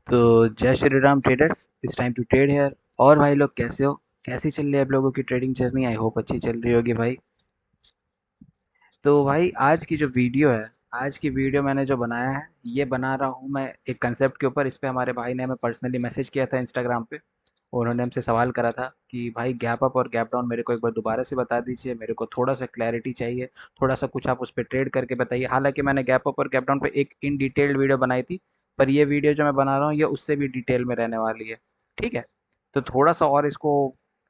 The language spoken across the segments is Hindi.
तो Jai Shri Ram traders, it's time to trade here. और भाई लोग कैसे हो? कैसी चल रही है आप लोगों की ट्रेडिंग जर्नी? आई होप अच्छी चल रही होगी भाई। तो भाई आज की जो वीडियो है, आज की वीडियो मैंने जो बनाया है, ये बना रहा हूँ मैं एक कंसेप्ट के ऊपर। इस पे हमारे भाई ने हमें पर्सनली मैसेज किया था इंस्टाग्राम पे। उन्होंने हमसे सवाल करा था कि भाई गैप अप और गैप डाउन मेरे को एक बार दोबारा से बता दीजिए, मेरे को थोड़ा सा क्लैरिटी चाहिए, थोड़ा सा कुछ आप उस पर ट्रेड करके बताइए। हालांकि मैंने गैप अप और गैप डाउन पे एक इन डिटेल्ड वीडियो बनाई थी, पर ये वीडियो जो मैं बना रहा हूँ ये उससे भी डिटेल में रहने वाली है। ठीक है, तो थोड़ा सा और इसको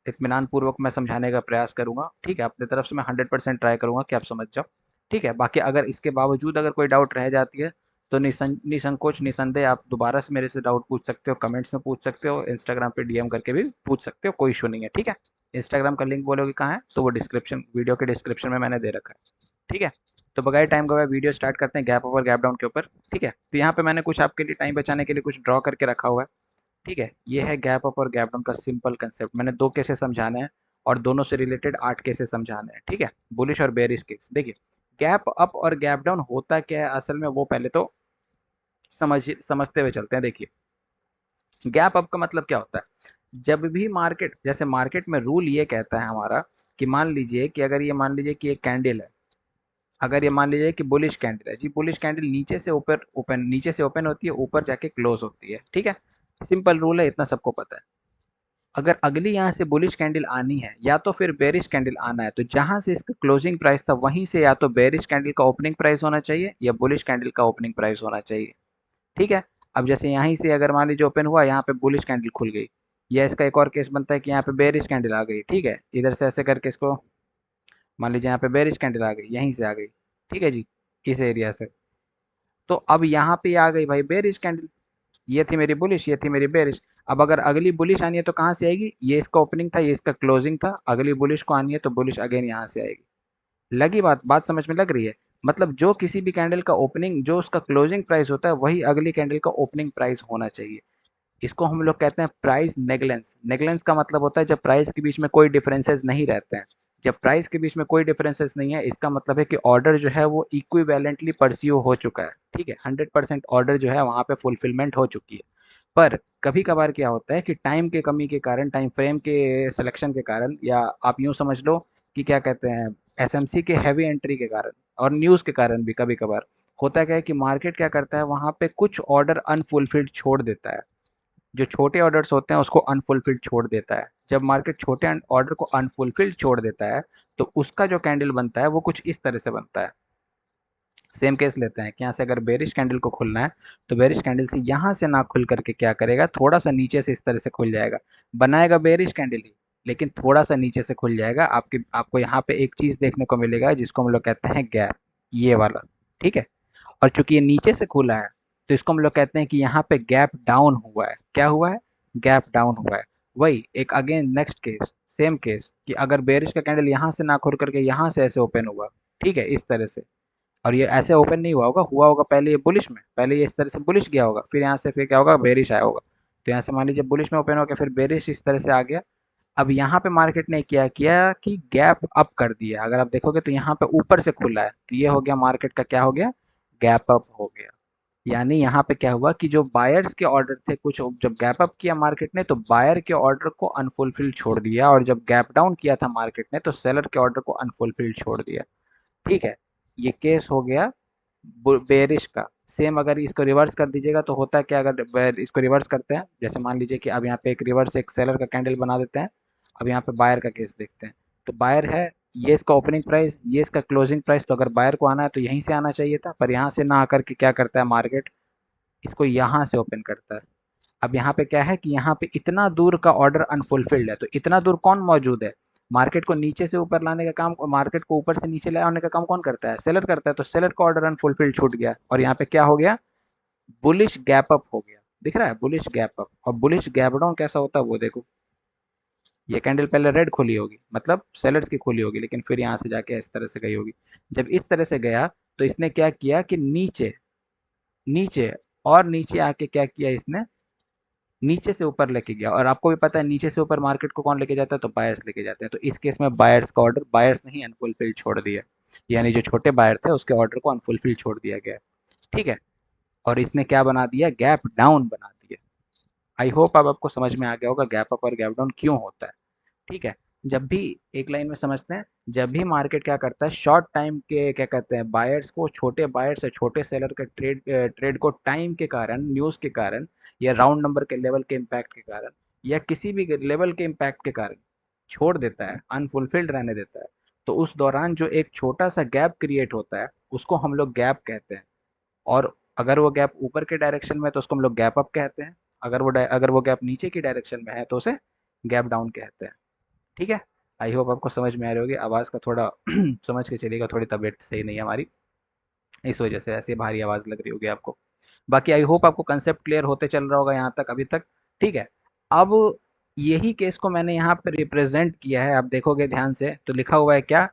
इत्मीनान पूर्वक मैं समझाने का प्रयास करूंगा। ठीक है, अपनी तरफ से मैं 100% ट्राई करूंगा कि आप समझ जाओ। ठीक है, बाकी अगर इसके बावजूद अगर कोई डाउट रह जाती है तो निसंकोच निसंदेह आप दोबारा से मेरे से डाउट पूछ सकते हो, कमेंट्स में पूछ सकते हो, इंस्टाग्राम पे डीएम करके भी पूछ सकते हो, कोई इशू नहीं है। ठीक है, इंस्टाग्राम का लिंक बोलोगे कहाँ है, तो वो डिस्क्रिप्शन, वीडियो के डिस्क्रिप्शन में मैंने दे रखा है। ठीक है, तो बगैर टाइम गवाए वीडियो स्टार्ट करते हैं गैप अप और गैप डाउन के ऊपर। ठीक है, तो यहाँ पे मैंने कुछ आपके लिए टाइम बचाने के लिए कुछ ड्रॉ करके रखा हुआ है। ठीक है, ये है गैप अप और गैप डाउन का सिंपल कंसेप्ट। मैंने 2 केसेस समझाने हैं और दोनों से रिलेटेड 8 केसेस समझाने हैं। ठीक है, बुलिश और बेरिश केस। देखिए, गैप अप और गैप डाउन होता क्या है असल में, वो पहले तो समझते हुए चलते हैं। देखिए, गैप अप का मतलब क्या होता है? जब भी मार्केट, जैसे मार्केट में रूल ये कहता है हमारा कि मान लीजिए कि अगर ये मान लीजिए कि एक कैंडल है, अगर ये मान लीजिए कि बुलिश कैंडल है जी, बुलिश कैंडल नीचे से ऊपर ओपन, नीचे से ओपन होती है, ऊपर जाके क्लोज होती है। ठीक है, सिंपल रूल है, इतना सबको पता है। अगर अगली यहाँ से बुलिश कैंडल आनी है या तो फिर बेरिश कैंडल आना है, तो जहां से इसका क्लोजिंग प्राइस था वहीं से या तो बेरिश कैंडल का ओपनिंग प्राइस होना चाहिए या बुलिश कैंडल का ओपनिंग प्राइस होना चाहिए। ठीक है, अब जैसे यहीं से अगर मान लीजिए ओपन हुआ, यहाँ पे बुलिश कैंडल खुल गई, या इसका एक और केस बनता है कि यहाँ पे बेरिश कैंडल आ गई। ठीक है, इधर से ऐसे करके इसको मान लीजिए यहाँ पे बेरिश कैंडल आ गई, यहीं से आ गई। ठीक है जी, इस एरिया से। तो अब यहाँ पे आ गई भाई बेरिश कैंडल, ये थी मेरी बुलिश, ये थी मेरी बेरिश। अब अगर अगली बुलिश आनी है तो कहाँ से आएगी? ये इसका ओपनिंग था, ये इसका क्लोजिंग था, अगली बुलिश को आनी है तो बुलिश अगेन यहाँ से आएगी। लगी बात? बात समझ में लग रही है? मतलब जो किसी भी कैंडल का ओपनिंग, जो उसका क्लोजिंग प्राइस होता है, वही अगली कैंडल का ओपनिंग प्राइस होना चाहिए। इसको हम लोग कहते हैं प्राइस नेगलेंस। नेगलेंस का मतलब होता है जब प्राइस के बीच में कोई डिफरेंसेस नहीं रहते हैं। जब प्राइस के बीच में कोई डिफरेंसेस नहीं है, इसका मतलब है कि ऑर्डर जो है वो इक्विवेलेंटली परस्यू हो चुका है। ठीक है, 100% ऑर्डर जो है वहां पे फुलफिलमेंट हो चुकी है। पर कभी कभार क्या होता है कि टाइम के कमी के कारण, टाइम फ्रेम के सिलेक्शन के कारण, या आप यूं समझ लो कि क्या कहते हैं, एसएमसी के हैवी एंट्री के कारण और न्यूज के कारण भी कभी कभार होता क्या है कि मार्केट क्या करता है, वहां पे कुछ ऑर्डर अनफुलफिल्ड छोड़ देता है। जो छोटे ऑर्डर्स होते हैं उसको अनफुलफिल्ड छोड़ देता है। जब मार्केट छोटे ऑर्डर को अनफुलफिल्ड छोड़ देता है, तो उसका जो कैंडल बनता है वो कुछ इस तरह से बनता है। सेम केस लेते हैं कि यहाँ से अगर बेरिश कैंडल को खुलना है, तो बेरिश कैंडल से यहाँ से ना खुल करके क्या करेगा, थोड़ा सा नीचे से इस तरह से खुल जाएगा। बनाएगा बेरिश कैंडल ही, लेकिन थोड़ा सा नीचे से खुल जाएगा। आपको यहाँ पे एक चीज देखने को मिलेगा जिसको हम लोग कहते हैं गैप, ये वाला। ठीक है, और चूंकि ये नीचे से खुला है, तो इसको हम लोग कहते हैं कि यहाँ पे गैप डाउन हुआ है। क्या हुआ है? गैप डाउन हुआ है। वही एक again next case, same case कि अगर बेरिश का कैंडल यहाँ से ना खुल करके यहाँ से ऐसे ओपन हुआ, ठीक है, इस तरह से, और ये ऐसे ओपन नहीं हुआ होगा, हुआ होगा पहले ये बुलिश में, पहले ये इस तरह से बुलिश गया होगा, फिर यहाँ से फिर क्या होगा, बेरिश आया होगा। तो यहाँ से मान लीजिए बुलिश में ओपन हो गया, फिर बेरिश इस तरह से आ गया। अब यहाँ पे मार्केट ने क्या किया कि गैप अप कर दिया। अगर आप देखोगे तो यहाँ पे ऊपर से खुला है, तो ये हो गया मार्केट का क्या हो गया, गैप अप हो गया। यानी यहाँ पे क्या हुआ कि जो बायर्स के ऑर्डर थे कुछ, जब गैप अप किया मार्केट ने तो बायर के ऑर्डर को अनफुलफिल्ड छोड़ दिया, और जब गैप डाउन किया था मार्केट ने तो सेलर के ऑर्डर को अनफुलफिल्ड छोड़ दिया। ठीक है, ये केस हो गया बेरिश का। सेम अगर इसको रिवर्स कर दीजिएगा तो होता है क्या, अगर इसको रिवर्स करते हैं, जैसे मान लीजिए कि अब यहाँ पे एक रिवर्स एक सेलर का कैंडल बना देते हैं। अब यहाँ पे बायर का केस देखते हैं। तो बायर है, ये इसका ओपनिंग प्राइस, ये इसका क्लोजिंग प्राइस, तो अगर बायर को आना है तो यहीं से आना चाहिए था, पर यहाँ से ना आकर के क्या करता है मार्केट, इसको यहाँ से ओपन करता है। अब यहाँ पे क्या है कि यहाँ पे इतना दूर का ऑर्डर अनफुलफिल्ड है, तो इतना दूर कौन मौजूद है? मार्केट को नीचे से ऊपर लाने का काम, मार्केट को ऊपर से नीचे ले आने का काम कौन करता है? सेलर करता है। तो सेलर का ऑर्डर अनफुलफिल्ड छूट गया, और यहाँ पे क्या हो गया, बुलिश गैप अप हो गया। दिख रहा है बुलिश गैप अप, और बुलिश गैप डाउन कैसा होता है वो देखो। ये कैंडल पहले रेड खुली होगी, मतलब सेलर्स की खुली होगी, लेकिन फिर यहाँ से जाके इस तरह से गई होगी। जब इस तरह से गया तो इसने क्या किया कि नीचे, नीचे और नीचे आके क्या किया इसने, नीचे से ऊपर लेके गया। और आपको भी पता है नीचे से ऊपर मार्केट को कौन लेके जाता है, तो बायर्स लेके जाते हैं। तो इस केस में बायर्स का ऑर्डर, बायर्स नहीं अनफुलफिल्ड छोड़ दिया, यानी जो छोटे बायर थे उसके ऑर्डर को अनफुलफिल्ड छोड़ दिया गया। ठीक है, और इसने क्या बना दिया, गैप डाउन बना दिया। आई होप अब आपको समझ में आ गया होगा गैप अप और गैप डाउन क्यों होता है। ठीक है, जब भी एक लाइन में समझते हैं, जब भी मार्केट क्या करता है शॉर्ट टाइम के क्या कहते हैं बायर्स को, छोटे बायर्स या छोटे सेलर के ट्रेड को टाइम के कारण, न्यूज़ के कारण, या राउंड नंबर के लेवल के इम्पैक्ट के कारण, या किसी भी लेवल के इम्पैक्ट के कारण छोड़ देता है, अनफुलफिल्ड रहने देता है, तो उस दौरान जो एक छोटा सा गैप क्रिएट होता है उसको हम लोग गैप कहते हैं। और अगर वो गैप ऊपर के डायरेक्शन में है तो उसको हम लोग गैप अप कहते हैं, अगर वो गैप नीचे की डायरेक्शन में है तो उसे गैप डाउन कहते हैं। ठीक है, आई होप आपको समझ में आ रही होगी। आवाज़ का थोड़ा समझ के चलिएगा, थोड़ी तबीयत सही नहीं है हमारी, इस वजह से ऐसी भारी आवाज़ लग रही होगी आपको। बाकी आई होप आपको कंसेप्ट क्लियर होते चल रहा होगा यहाँ तक अभी तक। ठीक है, अब यही केस को मैंने यहाँ पे रिप्रेजेंट किया है, आप देखोगे ध्यान से तो लिखा हुआ है क्या,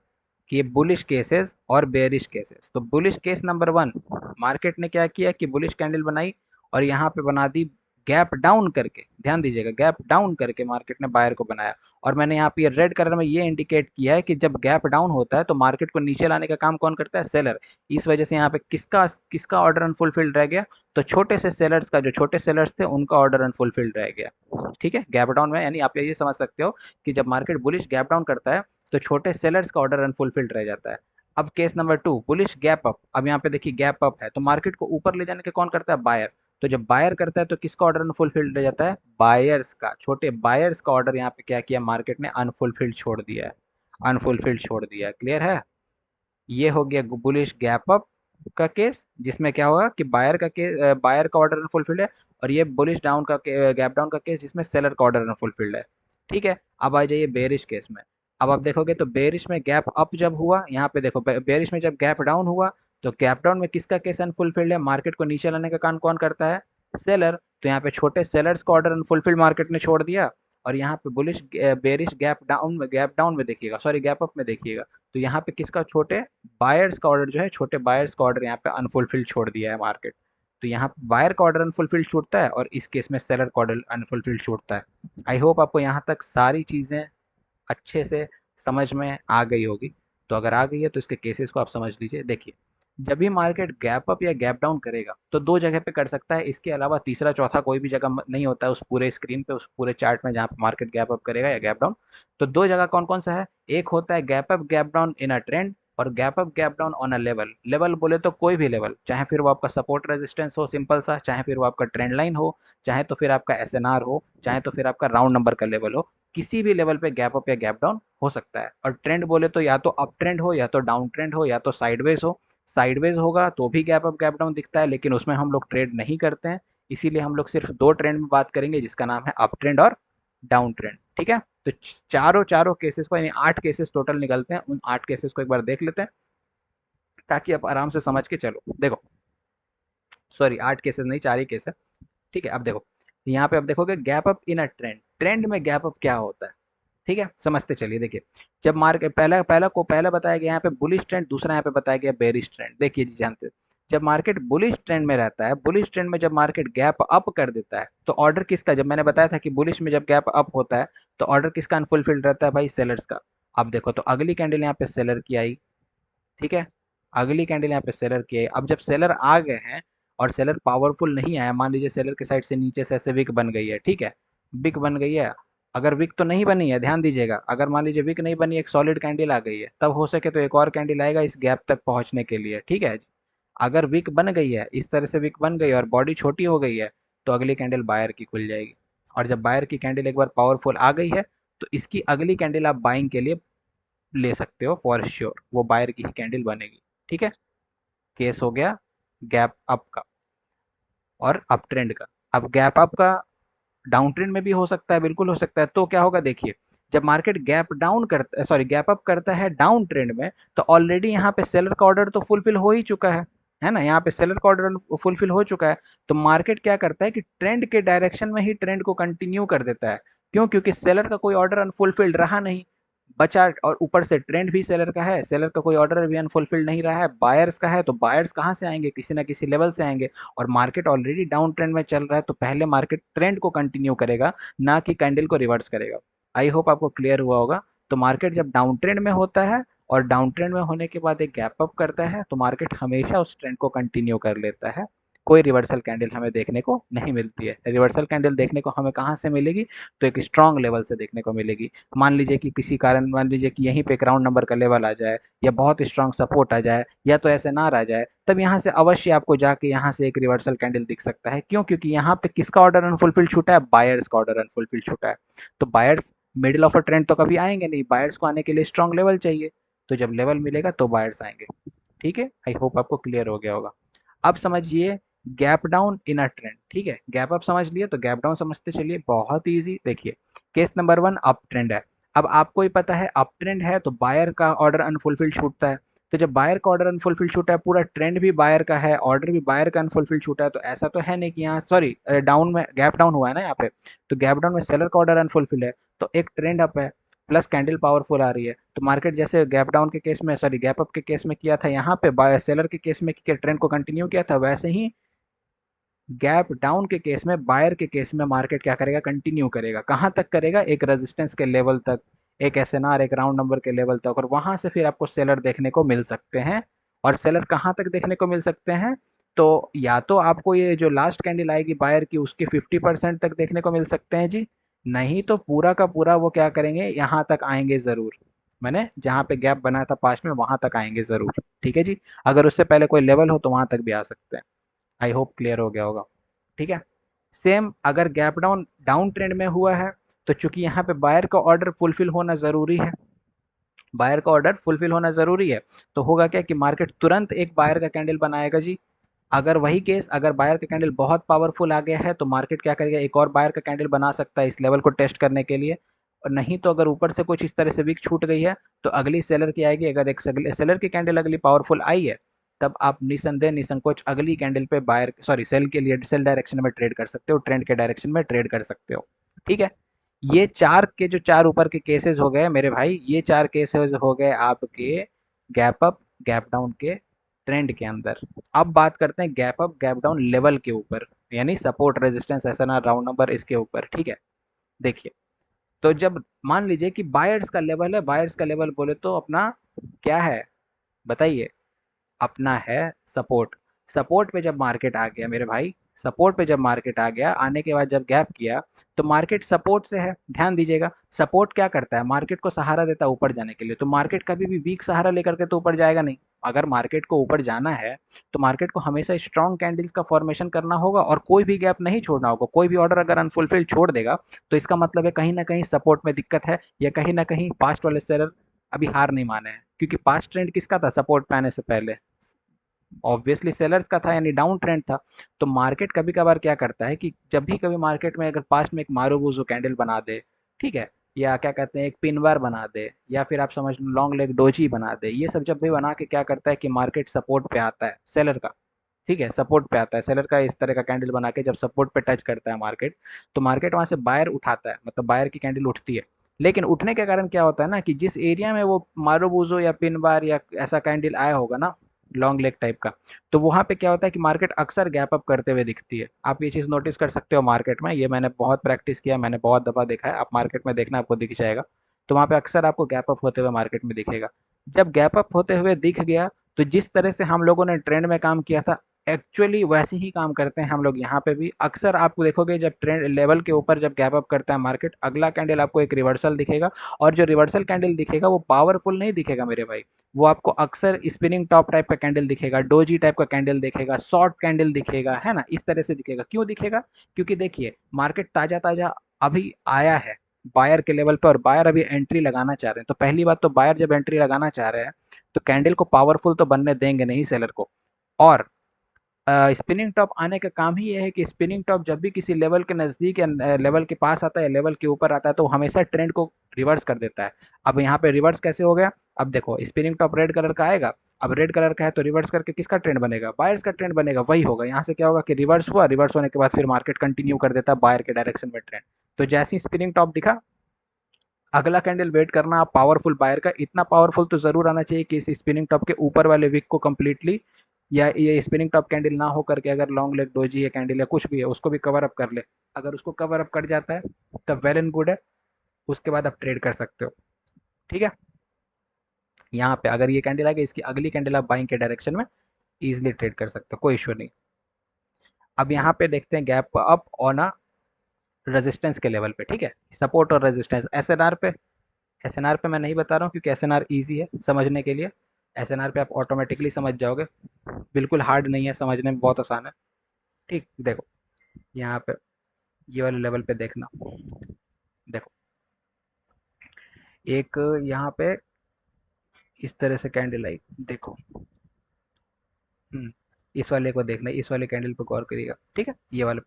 कि बुलिश केसेस और बेरिश केसेस। तो bullish case number one, market ने क्या किया कि बुलिश कैंडल बनाई और यहाँ पे बना दी गैप डाउन करके, ध्यान दीजिएगा गैप डाउन करके मार्केट ने बायर को बनाया। और मैंने यहाँ पे ये रेड कलर में ये इंडिकेट किया है कि जब गैप डाउन होता है तो मार्केट को नीचे लाने का काम कौन करता है, सेलर। इस वजह से यहाँ पे किसका किसका ऑर्डर अनफुलफिल्ड रह गया, तो छोटे से सेलर्स का, जो छोटे सेलर्स थे उनका ऑर्डर अनफुलफिल्ड रह गया। ठीक है, गैप डाउन में यानी आप ये समझ सकते हो कि जब मार्केट बुलिश गैप डाउन करता है तो छोटे सेलर्स का ऑर्डर अनफुलफिल्ड रह जाता है। अब case number two, bullish gap up. अब यहाँ पे देखिए गैप अप है तो मार्केट को ऊपर ले जाने का कौन करता है, बायर। तो जब बायर करता है तो किसका ऑर्डर अनफुलफिल्ड रह जाता है, बायर्स का, छोटे बायर्स का ऑर्डर यहाँ पे क्या किया मार्केट ने, अनफुलफिल्ड छोड़ दिया है, अनफुलफिल्ड छोड़ दिया है। क्लियर है, ये हो गया बुलिश गैप अप का केस, जिसमें क्या होगा कि बायर का केस, बायर का ऑर्डर अनफुलफिल्ड है। और ये बुलिश डाउन का गैप डाउन का केस जिसमें सेलर का ऑर्डर अनफुलफिल्ड है। ठीक है, अब आ जाइए बेरिश केस में। अब आप देखोगे तो बेरिश में गैप अप जब हुआ, यहाँ पे देखो बेरिश में जब गैप डाउन हुआ तो गैप डाउन में किसका केस अनफुलफिल्ड है, मार्केट को नीचे लाने का काम कौन करता है, सेलर। तो यहाँ पे छोटे सेलर्स का ऑर्डर अनफुलफिल्ड मार्केट ने छोड़ दिया। और यहाँ पे बुलिश बेरिश गैप डाउन में देखिएगा, सॉरी गैप अप में देखिएगा, तो यहाँ पे किसका, छोटे बायर्स का ऑर्डर जो है, छोटे बायर्स का ऑर्डर यहाँ पे अनफुलफिल्ड छोड़ दिया है मार्केट। तो यहाँ पे बायर का ऑर्डर अनफुलफिल्ड छूटता है और इस केस में सेलर का ऑर्डर अनफुलफिल्ड छूटता है। आई होप आपको यहाँ तक सारी चीज़ें अच्छे से समझ में आ गई होगी। तो अगर आ गई है तो इसके केसेस को आप समझ लीजिए। देखिए, जब भी मार्केट गैप अप या गैप डाउन करेगा तो दो जगह पे कर सकता है, इसके अलावा तीसरा चौथा कोई भी जगह नहीं होता है उस पूरे स्क्रीन पे, उस पूरे चार्ट में जहाँ पे मार्केट गैप अप करेगा या गैप डाउन। तो दो जगह कौन कौन सा है, एक होता है gap up gap down in a trend, और gap up gap down on a level. Level बोले तो कोई भी लेवल, चाहे फिर वो आपका सपोर्ट रेजिस्टेंस हो सिंपल सा, चाहे फिर वो आपका ट्रेंड लाइन हो, चाहे तो फिर आपका एसएनआर हो, चाहे तो फिर आपका राउंड नंबर का लेवल हो, किसी भी लेवल पे गैप अप या गैप डाउन हो सकता है। और ट्रेंड बोले तो या तो अप ट्रेंड हो, या तो डाउन ट्रेंड हो, या तो साइडवेज हो। साइडवेज होगा तो भी गैप अप गैप डाउन दिखता है, लेकिन उसमें हम लोग ट्रेड नहीं करते हैं, इसीलिए हम लोग सिर्फ दो ट्रेंड में बात करेंगे, जिसका नाम है अप ट्रेंड और डाउन ट्रेंड। ठीक है, तो चारों चारों केसेस को, यानी 8 केसेस टोटल निकलते हैं, उन 8 केसेस को एक बार देख लेते हैं ताकि आप आराम से समझ के चलो। देखो, सॉरी 8 केसेस नहीं, 4 ही केस है। ठीक है, अब देखो यहाँ पे आप देखोगे gap up in a trend, trend में गैप अप क्या होता है। ठीक है, समझते चलिए। देखिए, जब मार्केट पहला बताया गया यहाँ पे बुलिश ट्रेंड, दूसरा यहाँ पे बताया गया बेरिश ट्रेंड। देखिए जी, जानते, जब मार्केट बुलिश ट्रेंड में रहता है, बुलिश ट्रेंड में जब मार्केट गैप अप कर देता है तो ऑर्डर किसका, जब मैंने बताया था कि बुलिश में जब गैप अप होता है तो ऑर्डर किसका अनफुलफिल्ड रहता है, भाई सेलर्स का। अब देखो तो अगली कैंडल यहाँ पे सेलर की आई। ठीक है, अगली कैंडल यहाँ पे सेलर की है। अब जब सेलर आ गए हैं और सेलर पावरफुल नहीं आया, मान लीजिए सेलर के साइड से नीचे से ऐसे विक बन गई है। ठीक है, विक बन गई है। अगर विक तो नहीं बनी है, ध्यान दीजिएगा, अगर मान लीजिए विक नहीं बनी, एक सॉलिड कैंडल आ गई है, तब हो सके तो एक और कैंडल आएगा इस गैप तक पहुंचने के लिए। ठीक है, अगर विक बन गई है, इस तरह से विक बन गई और बॉडी छोटी हो गई है, तो अगली कैंडल बायर की खुल जाएगी। और जब बायर की कैंडल एक बार पावरफुल आ गई है तो इसकी अगली कैंडल आप बाइंग के लिए ले सकते हो, फॉर श्योर वो बायर की ही कैंडल बनेगी। ठीक है, केस हो गया गैप अप का और अप ट्रेंड का। अब गैप अप का डाउन ट्रेंड में भी हो सकता है, बिल्कुल हो सकता है। तो क्या होगा, देखिए, जब मार्केट गैप डाउन करता है, सॉरी गैप अप करता है डाउन ट्रेंड में, तो ऑलरेडी यहाँ पे सेलर का ऑर्डर तो फुलफिल हो ही चुका है ना, यहाँ पे सेलर का ऑर्डर फुलफिल हो चुका है। तो मार्केट क्या करता है कि ट्रेंड के डायरेक्शन में ही ट्रेंड को कंटिन्यू कर देता है। क्यों, क्योंकि सेलर का कोई ऑर्डर अनफुलफिल्ड रहा नहीं, बचा, और ऊपर से ट्रेंड भी सेलर का है, सेलर का कोई ऑर्डर भी अनफुलफिल्ड नहीं रहा है, बायर्स का है, तो बायर्स कहाँ से आएंगे, किसी ना किसी लेवल से आएंगे। और मार्केट ऑलरेडी डाउन ट्रेंड में चल रहा है तो पहले मार्केट ट्रेंड को कंटिन्यू करेगा, ना कि कैंडल को रिवर्स करेगा। आई होप आपको क्लियर हुआ होगा। तो मार्केट जब डाउन ट्रेंड में होता है और डाउन ट्रेंड में होने के बाद एक गैप अप करता है तो मार्केट हमेशा उस ट्रेंड को कंटिन्यू कर लेता है। कोई रिवर्सल कैंडल हमें देखने को नहीं मिलती है। रिवर्सल कैंडल देखने को हमें कहाँ से मिलेगी, तो एक स्ट्रॉन्ग लेवल से देखने को मिलेगी। मान लीजिए कि किसी कारण, मान लीजिए कि यहीं पे एक राउंड नंबर का लेवल आ जाए, या बहुत स्ट्रॉन्ग सपोर्ट आ जाए, या तो ऐसे ना आ जाए, तब यहाँ से अवश्य आपको जाके यहाँ से एक रिवर्सल कैंडल दिख सकता है। क्यों? क्योंकि यहाँ पे किसका ऑर्डर अनफुलफिल छूटा है? बायर्स का ऑर्डर अनफुलफिल छूटा है। तो buyers middle of a trend तो कभी आएंगे नहीं, बायर्स को आने के लिए स्ट्रॉन्ग लेवल चाहिए। तो जब लेवल मिलेगा तो बायर्स आएंगे। ठीक है, आई होप आपको क्लियर हो गया होगा। अब समझिए gap down in a trend. ठीक है, गैप अप समझ लिए, तो गैप डाउन समझते चलिए। बहुत इजी। देखिए, case number one, up trend है। अब आपको ही पता है अप ट्रेंड है तो बायर का ऑर्डर अनफुलफिल छूटता है। तो जब बायर का ऑर्डर अनफुलफिल छूटा है, पूरा ट्रेंड भी बायर का है, ऑर्डर भी बायर का अनफुलफिल छूटा है, तो ऐसा तो है नहीं कि यहाँ, सॉरी, डाउन में गैप डाउन हुआ है ना यहाँ पे, तो गैप डाउन में सेलर का ऑर्डर अनफुलफिल है, तो एक ट्रेंड अप है, प्लस कैंडल पावरफुल आ रही है, तो मार्केट जैसे गैप डाउन के केस में, सॉरी, गैप अप के केस में किया था, यहाँ पे बाय सेलर के केस में ट्रेंड को कंटिन्यू किया था, वैसे ही गैप डाउन के केस में, बायर के केस में मार्केट क्या करेगा? कंटिन्यू करेगा। कहाँ तक करेगा? एक रेजिस्टेंस के लेवल तक, एक एसएनआर, एक राउंड नंबर के लेवल तक, और वहां से फिर आपको सेलर देखने को मिल सकते हैं। और सेलर कहाँ तक देखने को मिल सकते हैं? तो या तो आपको ये जो लास्ट कैंडल आएगी बायर की, उसके 50% तक देखने को मिल सकते हैं जी, नहीं तो पूरा का पूरा वो क्या करेंगे, यहाँ तक आएंगे जरूर। मैंने जहाँ पे गैप बनाया था पास्ट में, वहां तक आएंगे जरूर। ठीक है जी, अगर उससे पहले कोई लेवल हो तो वहां तक भी आ सकते हैं। आई होप क्लियर हो गया होगा। ठीक है, सेम अगर गैप डाउन डाउन ट्रेंड में हुआ है, तो चूंकि यहाँ पे बायर का ऑर्डर फुलफिल होना जरूरी है, बायर का ऑर्डर फुलफिल होना जरूरी है, तो होगा क्या कि मार्केट तुरंत एक बायर का कैंडल बनाएगा जी। अगर वही केस, अगर बायर का कैंडल बहुत पावरफुल आ गया है, तो मार्केट क्या करेगा? एक और बायर का कैंडल बना सकता है इस लेवल को टेस्ट करने के लिए। और नहीं तो अगर ऊपर से कुछ इस तरह से वीक छूट गई है, तो अगली सेलर की आएगी। अगर एक सेलर की कैंडल अगली पावरफुल आई है, तब आप निसंदेह निसंकोच अगली कैंडल पे बायर, सॉरी, सेल के लिए, सेल डायरेक्शन में ट्रेड कर सकते हो, ट्रेंड के डायरेक्शन में ट्रेड कर सकते हो। ठीक है, ये चार के जो चार ऊपर के केसेस हो गए मेरे भाई, ये चार केसेस हो गए आपके गैप अप गैप डाउन के ट्रेंड के अंदर। अब बात करते हैं gap up gap down level के ऊपर, यानी support, resistance, SNR, round number, इसके ऊपर। ठीक है, देखिए, तो जब मान लीजिए कि बायर्स का लेवल है, बायर्स का लेवल बोले तो अपना क्या है बताइए? अपना है सपोर्ट। सपोर्ट पे जब मार्केट आ गया मेरे भाई, सपोर्ट पे जब मार्केट आ गया, आने के बाद जब गैप किया, तो मार्केट सपोर्ट से है। ध्यान दीजिएगा, सपोर्ट क्या करता है? मार्केट को सहारा देता है ऊपर जाने के लिए। तो मार्केट कभी भी वीक सहारा लेकर के तो ऊपर जाएगा नहीं। अगर मार्केट को ऊपर जाना है, तो मार्केट को हमेशा स्ट्रॉन्ग कैंडल्स का फॉर्मेशन करना होगा, और कोई भी गैप नहीं छोड़ना होगा। कोई भी ऑर्डर अगर अनफुलफिल छोड़ देगा, तो इसका मतलब है कहीं ना कहीं सपोर्ट में दिक्कत है, या कहीं ना कहीं पास्ट वाले सेलर अभी हार नहीं माने हैं। क्योंकि पास्ट ट्रेंड किसका था सपोर्ट पे आने से पहले? ऑब्वियसली सेलर्स का था, यानी डाउन ट्रेंड था। तो मार्केट कभी कभार क्या करता है कि जब भी कभी मार्केट में अगर पास्ट में एक मारूबुजू कैंडल बना दे, ठीक है, या क्या कहते हैं एक पिन बार बना दे, या फिर आप समझ लो लॉन्ग लेग डोजी बना दे, ये सब जब भी बना के क्या करता है कि मार्केट सपोर्ट पे आता है सेलर का। ठीक है, सपोर्ट पे आता है सेलर का, इस तरह का कैंडल बना के जब सपोर्ट पे टच करता है मार्केट, तो मार्केट वहां से बायर उठाता है, मतलब बायर की कैंडल उठती है। लेकिन उठने के कारण क्या होता है ना, कि जिस एरिया में वो मारूबुजो या पिन बार या ऐसा कैंडल आया होगा ना, लॉन्ग लेग टाइप का, तो वहां पे क्या होता है कि मार्केट अक्सर गैप अप करते हुए दिखती है। आप ये चीज नोटिस कर सकते हो मार्केट में, ये मैंने बहुत प्रैक्टिस किया, मैंने बहुत दफा देखा है। आप मार्केट में देखना, आपको दिख जाएगा। तो वहां पे अक्सर आपको गैप अप होते हुए मार्केट में दिखेगा। जब गैप अप होते हुए दिख गया, तो जिस तरह से हम लोगों ने ट्रेंड में काम किया था, एक्चुअली वैसे ही काम करते हैं हम लोग यहाँ पे भी। अक्सर आपको देखोगे जब ट्रेंड लेवल के ऊपर जब गैप अप करता है मार्केट, अगला कैंडल आपको एक रिवर्सल दिखेगा। और जो रिवर्सल कैंडल दिखेगा वो पावरफुल नहीं दिखेगा मेरे भाई, वो आपको अक्सर स्पिनिंग टॉप टाइप का कैंडल दिखेगा, डोजी टाइप का कैंडल दिखेगा, शॉर्ट कैंडल दिखेगा, है ना, इस तरह से दिखेगा। क्यों दिखेगा? क्योंकि देखिए मार्केट ताजा ताजा अभी आया है बायर के लेवल पे, और बायर अभी एंट्री लगाना चाह रहे हैं। तो पहली बात तो बायर जब एंट्री लगाना चाह रहे हैं, तो कैंडल को पावरफुल तो बनने देंगे नहीं सेलर को। और स्पिनिंग टॉप आने का काम ही ये है कि स्पिनिंग टॉप जब भी किसी लेवल के नज़दीक या लेवल के पास आता है, लेवल के ऊपर आता है, तो हमेशा ट्रेंड को रिवर्स कर देता है। अब यहाँ पे रिवर्स कैसे हो गया? अब देखो, स्पिनिंग टॉप रेड कलर का आएगा, अब रेड कलर का है तो रिवर्स करके किसका ट्रेंड बनेगा? बायर्स का ट्रेंड बनेगा। वही होगा यहाँ से, क्या होगा कि रिवर्स हुआ, रिवर्स होने के बाद फिर मार्केट कंटिन्यू कर देता है बायर के डायरेक्शन में ट्रेंड। तो जैसे ही स्पिनिंग टॉप दिखा, अगला कैंडल वेट करना आप पावरफुल बायर का। इतना पावरफुल तो जरूर आना चाहिए कि इस स्पिनिंग टॉप के ऊपर वाले विक को कंप्लीटली, या ये स्पिनिंग टॉप कैंडल ना हो करके अगर लॉन्ग लेग डोजी या कैंडल या कुछ भी है उसको भी कवर अप कर ले। अगर उसको कवर अप कर जाता है तब वेल एंड गुड है, उसके बाद आप ट्रेड कर सकते हो। ठीक है, यहाँ पे अगर ये कैंडल आ गई, इसकी अगली कैंडल आप बाइंग के डायरेक्शन में इजिली ट्रेड कर सकते हो, कोई इशू नहीं। अब यहाँ पे देखते हैं gap up on a resistance के लेवल पे, ठीक है, सपोर्ट और रेजिस्टेंस। एसएनआर पे, एसएनआर पे मैं नहीं बता रहा हूँ क्योंकि एसएनआर इजी है समझने के लिए, एसएनआर पे आप ऑटोमेटिकली समझ जाओगे, बिल्कुल हार्ड नहीं है, समझने में बहुत आसान है। ठीक, देखो यहाँ पे ये वाले लेवल पे देखना, देखो एक यहाँ पे इस तरह से कैंडल आई, देखो। इस वाले को देखना, इस वाले कैंडल पे गौर करिएगा, ठीक है, ये वाला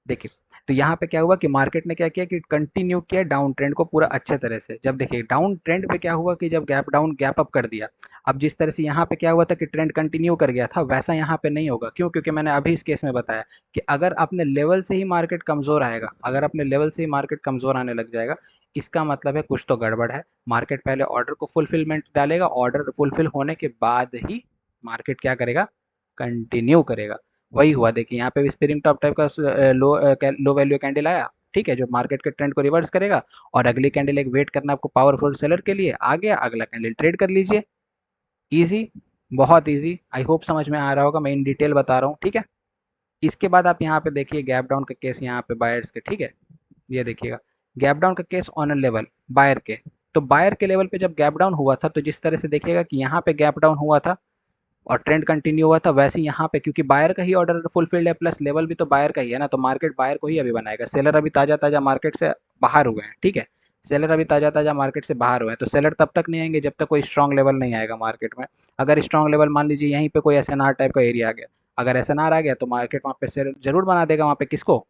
देखिए। तो यहाँ पे क्या हुआ कि मार्केट ने क्या किया कि कंटिन्यू किया डाउन ट्रेंड को पूरा अच्छे तरह से। जब देखिए डाउन ट्रेंड पे क्या हुआ कि जब गैप डाउन गैप अप कर दिया, अब जिस तरह से यहाँ पे क्या हुआ था कि ट्रेंड कंटिन्यू कर गया था, वैसा यहाँ पे नहीं होगा। क्यों? क्योंकि मैंने अभी इस केस में बताया कि अगर अपने लेवल से ही मार्केट कमजोर आएगा, अगर अपने लेवल से ही मार्केट कमजोर आने लग जाएगा, इसका मतलब है कुछ तो गड़बड़ है। मार्केट पहले ऑर्डर को फुलफिलमेंट डालेगा, ऑर्डर फुलफिल होने के बाद ही मार्केट क्या करेगा, कंटिन्यू करेगा। वही हुआ, देखिए यहाँ पे भी स्पिरिंग टॉप टाइप का लो वैल्यू कैंडल आया, ठीक है, जो मार्केट के ट्रेंड को रिवर्स करेगा। और अगली कैंडल एक वेट करना आपको पावरफुल सेलर के लिए, आ गया अगला कैंडल ट्रेड कर लीजिए। इजी, बहुत इजी। आई होप समझ में आ रहा होगा, मैं इन डिटेल बता रहा हूँ, ठीक है। इसके बाद आप यहाँ पे देखिए गैप डाउन का केस यहाँ पे बायर्स के, ठीक है, ये देखिएगा गैप डाउन का case on a level buyer के। तो बायर के लेवल पे जब गैप डाउन हुआ था, तो जिस तरह से देखिएगा कि यहाँ पे गैप डाउन हुआ था और ट्रेंड कंटिन्यू हुआ था, वैसे ही यहाँ पे क्योंकि बायर का ही ऑर्डर फुलफिल्ड है, प्लस लेवल भी तो बायर का ही है ना, तो मार्केट बायर को ही अभी बनाएगा। सेलर अभी ताजा ताजा मार्केट से बाहर हुए हैं, ठीक है, सेलर अभी ताजा ताजा मार्केट से बाहर हुए हैं, तो सेलर तब तक नहीं आएंगे जब तक कोई स्ट्रॉन्ग लेवल नहीं आएगा मार्केट में। अगर स्ट्रॉन्ग लेवल मान लीजिए यहीं पे कोई एसएनआर टाइप का एरिया आ गया, अगर एसएनआर आ गया तो मार्केट वहाँ पे सेलर जरूर बना देगा, वहाँ पे किसको,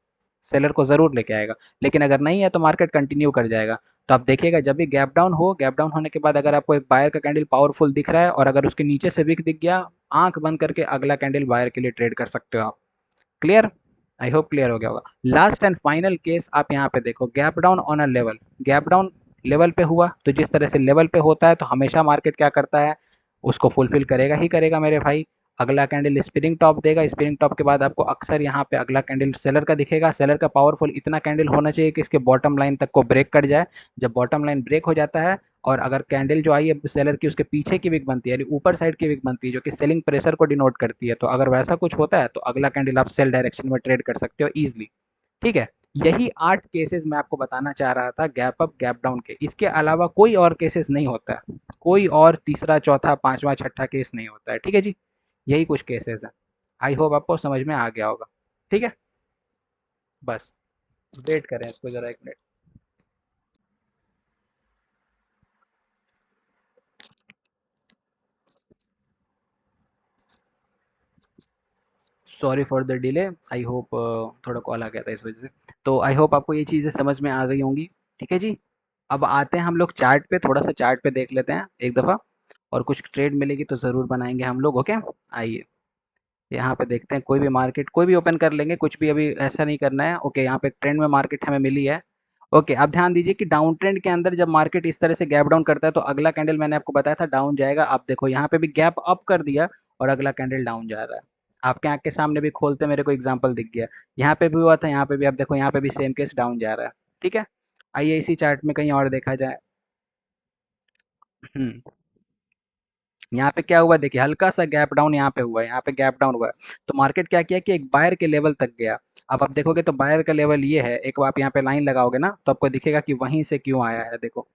सेलर को जरूर लेके आएगा। लेकिन अगर नहीं है तो मार्केट कंटिन्यू कर जाएगा। तो आप देखिएगा जब भी गैप डाउन हो, गैप डाउन होने के बाद अगर आपको एक बायर का कैंडल पावरफुल दिख रहा है और अगर उसके नीचे से विक दिख गया, आंख बंद करके अगला कैंडल बायर के लिए ट्रेड कर सकते हो आप। क्लियर? आई होप क्लियर हो गया होगा। लास्ट एंड फाइनल केस आप यहाँ पे देखो, gap down on a level. Gap down level पे हुआ, तो जिस तरह से लेवल पे होता है तो हमेशा मार्केट क्या करता है, उसको फुलफिल करेगा ही करेगा मेरे भाई। अगला कैंडल स्पिनिंग टॉप देगा, स्पिनिंग टॉप के बाद आपको अक्सर यहाँ पे अगला कैंडल सेलर का दिखेगा। सेलर का पावरफुल इतना कैंडल होना चाहिए कि इसके बॉटम लाइन तक को ब्रेक कर जाए। जब बॉटम लाइन ब्रेक हो जाता है और अगर कैंडल जो आई है सेलर की, उसके पीछे की विक बनती है, यानी ऊपर साइड की विक बनती है, जो कि सेलिंग प्रेशर को डिनोट करती है, तो अगर वैसा कुछ होता है तो अगला कैंडल आप सेल डायरेक्शन में ट्रेड कर सकते हो इजिली, ठीक है। यही 8 केसेस मैं आपको बताना चाह रहा था गैप अप गैप डाउन के। इसके अलावा कोई और केसेस नहीं होता है, कोई और तीसरा चौथा पांचवा छठा केस नहीं होता है, ठीक है जी। यही कुछ केसेस हैं। आई होप आपको समझ में आ गया होगा, ठीक है। बस वेट करें इसको जरा एक minute. Sorry for the delay. I hope थोड़ा कॉल आ गया था इस वजह से। तो आई होप आपको ये चीज़ें समझ में आ गई होंगी, ठीक है जी। अब आते हैं हम लोग चार्ट पे, थोड़ा सा चार्ट पे देख लेते हैं एक दफ़ा, और कुछ ट्रेड मिलेगी तो ज़रूर बनाएंगे हम लोग, ओके। आइए यहाँ पे देखते हैं, कोई भी मार्केट कोई भी ओपन कर लेंगे, कुछ भी अभी ऐसा नहीं करना है, ओके। यहाँ पे ट्रेंड में मार्केट हमें मिली है, ओके। अब ध्यान दीजिए कि डाउन ट्रेंड के अंदर जब मार्केट इस तरह से गैप डाउन करता है तो अगला कैंडल मैंने आपको बताया था डाउन जाएगा। आप देखो यहाँ पे भी गैप अप कर दिया और अगला कैंडल डाउन जा रहा है। आपके आंख के सामने भी खोलते मेरे को एग्जांपल दिख गया, यहाँ पे भी हुआ था, यहाँ पे भी आप देखो, यहाँ पे भी सेम केस डाउन जा रहा है, ठीक है। आइए इसी चार्ट में कहीं और देखा जाए। हम्म यहाँ पे क्या हुआ देखिए, हल्का सा गैप डाउन यहाँ पे हुआ है, यहाँ पे गैप डाउन हुआ है। तो मार्केट क्या किया कि एक बायर के लेवल तक गया। अब आप देखोगे तो बायर का लेवल ये है, एक आप यहाँ पे लाइन लगाओगे ना तो आपको दिखेगा कि वहीं से क्यों आया है। देखो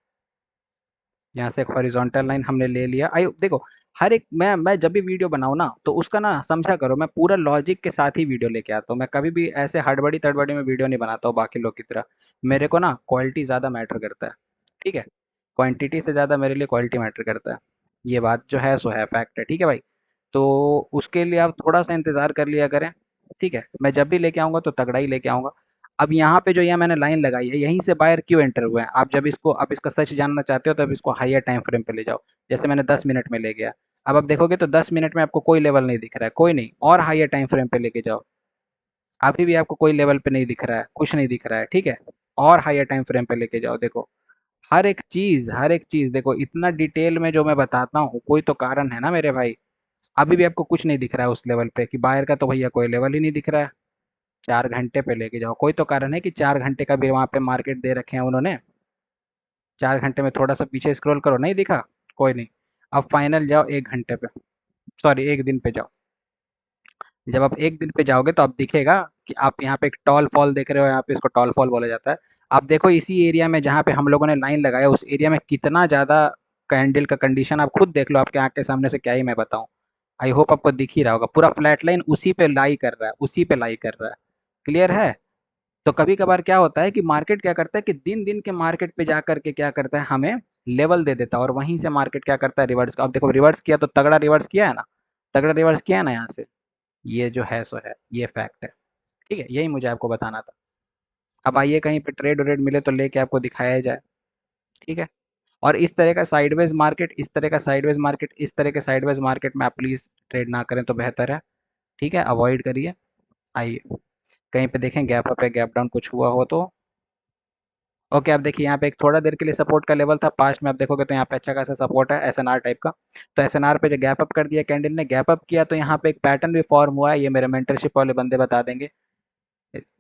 यहाँ से एक हॉरिजॉन्टल लाइन हमने ले लिया। आई देखो, हर एक मैं जब भी वीडियो बनाऊँ ना तो उसका ना समझा करो, मैं पूरा लॉजिक के साथ ही वीडियो लेके आता हूँ। मैं कभी भी ऐसे हड़बड़ी तड़बड़ी में वीडियो नहीं बनाता हूँ बाकी लोग की तरह। मेरे को ना क्वालिटी ज़्यादा मैटर करता है, ठीक है। क्वांटिटी से ज़्यादा मेरे लिए क्वालिटी मैटर करता है। ये बात जो है सो है, फैक्ट है, ठीक है भाई। तो उसके लिए आप थोड़ा सा इंतज़ार कर लिया करें, ठीक है। मैं जब भी लेके आऊँगा तो तगड़ा ही लेके आऊँगा। अब यहाँ पे जो ये मैंने लाइन लगाई है, यहीं से बायर क्यों एंटर हुए हैं, आप जब इसको आप इसका सच जानना चाहते हो तब इसको हायर टाइम फ्रेम पे ले जाओ। जैसे मैंने 10 मिनट में ले गया, अब आप देखोगे तो 10 मिनट में आपको कोई लेवल नहीं दिख रहा है, कोई नहीं, और हायर टाइम फ्रेम पे लेके जाओ। अभी भी आपको कोई लेवल पे नहीं दिख रहा है, कुछ नहीं दिख रहा है, ठीक है। और हायर टाइम फ्रेम पे लेके जाओ, देखो हर एक चीज देखो, इतना डिटेल में जो मैं बताता हूँ, कोई तो कारण है ना मेरे भाई। अभी भी आपको कुछ नहीं दिख रहा है उस लेवल पे कि बायर का तो भैया कोई लेवल ही नहीं दिख रहा है। 4 घंटे पे लेके जाओ, कोई तो कारण है कि 4 घंटे का भी वहां पे मार्केट दे रखे हैं उन्होंने। 4 घंटे में थोड़ा सा पीछे स्क्रॉल करो, नहीं दिखा, कोई नहीं। अब फाइनल जाओ 1 घंटे पे, सॉरी 1 दिन पे जाओ। जब आप एक दिन पे जाओगे तो आप दिखेगा कि आप यहाँ पे एक टॉल फॉल देख रहे हो, यहाँ पे इसको टॉल फॉल बोला जाता है। आप देखो इसी एरिया में जहाँ पे हम लोगों ने लाइन लगाया, उस एरिया में कितना ज़्यादा कैंडल का कंडीशन आप खुद देख लो, आपके आँख के सामने से क्या ही मैं बताऊँ। आई होप आपको दिख ही रहा होगा, पूरा फ्लैट लाइन उसी पे लाई कर रहा है, उसी पे लाई कर रहा है। क्लियर है? तो कभी-कभार क्या होता है कि मार्केट क्या करता है कि दिन-दिन के मार्केट पे जा कर के क्या करता है, हमें लेवल दे देता है और वहीं से मार्केट क्या करता है, रिवर्स। अब देखो रिवर्स किया तो तगड़ा रिवर्स किया है ना, तगड़ा रिवर्स किया है ना यहाँ से। ये जो है सो है, ये फैक्ट है। ठीक है, यही मुझे आपको बताना था। अब आइए कहीं पे ट्रेड व्रेड मिले तो लेके आपको दिखाया जाए। ठीक है। और इस तरह का साइडवेज मार्केट, इस तरह का साइडवेज मार्केट, इस तरह के साइडवेज मार्केट में आप प्लीज ट्रेड ना करें तो बेहतर है। ठीक है, अवॉइड करिए। आइए कहीं पे देखें गैप अप है, गैप डाउन कुछ हुआ हो तो। ओके, आप देखिए यहाँ पे एक थोड़ा देर के लिए सपोर्ट का लेवल था, पास्ट में आप देखोगे तो यहाँ पे अच्छा खासा सपोर्ट है एसएनआर टाइप का। तो एसएनआर पे जो गैप अप कर दिया कैंडल ने, गैप अप किया तो यहाँ पे एक पैटर्न भी फॉर्म हुआ है, ये मेरे मेंटरशिप वाले बंदे बता देंगे।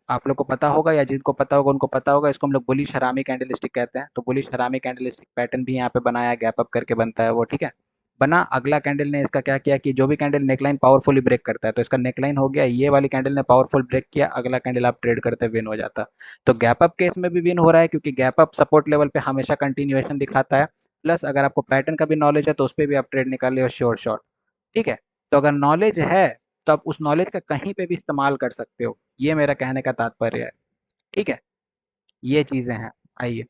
आप लोग को पता होगा या जिनको पता होगा उनको पता होगा, इसको हम लोग बुलिश हरामी कैंडलस्टिक कहते हैं। तो बुलिश हरामी कैंडलस्टिक पैटर्न भी यहाँ पे बनाया है, गैप अप करके बनता है वो। ठीक है, बना। अगला कैंडल ने इसका क्या किया कि जो भी कैंडल नेकलाइन पावरफुली ब्रेक करता है, तो इसका नेकलाइन हो गया, ये वाली कैंडल ने पावरफुल ब्रेक किया, अगला कैंडल आप ट्रेड करते विन हो जाता। तो गैप अप केस में भी विन हो रहा है, क्योंकि गैप अप सपोर्ट लेवल पे हमेशा कंटिन्यूएशन दिखाता है। प्लस अगर आपको पैटर्न का भी नॉलेज है तो उस पर भी आप ट्रेड निकाल लियो श्योर शॉट। ठीक है, तो अगर नॉलेज है तो आप उस नॉलेज का कहीं पे भी इस्तेमाल कर सकते हो, ये मेरा कहने का तात्पर्य है। ठीक है, ये चीजें हैं। आइए,